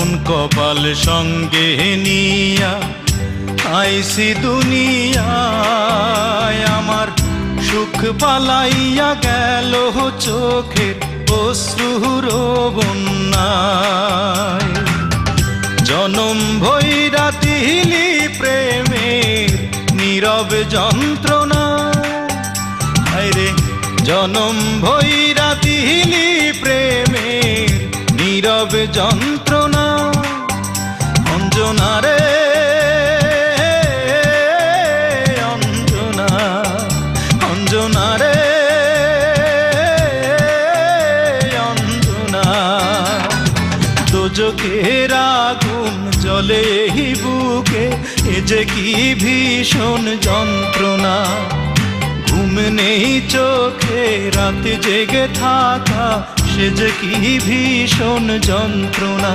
মন কপাল সঙ্গে নিয়া আইসি দুনিয়ায়, আমার সুখ পালাইয়া গেল চোখের অশ্রুর বন্যায়। জনম ভৈরা দিলি প্রেমের নীরব যন্ত্রণা, হায়রে জনম ভৈরা দিলি প্রেমের নীরব যন্ত্রণা। অঞ্জনা রে অঞ্জনা, অঞ্জনা রে অঞ্জনা, দোজখের আগুন জ্বলে এই বুকে, এ যে কি ভীষণ যন্ত্রণা। ঘুম নেই চোখে রাতে জেগে থাকা, সে যে কি ভীষণ যন্ত্রণা।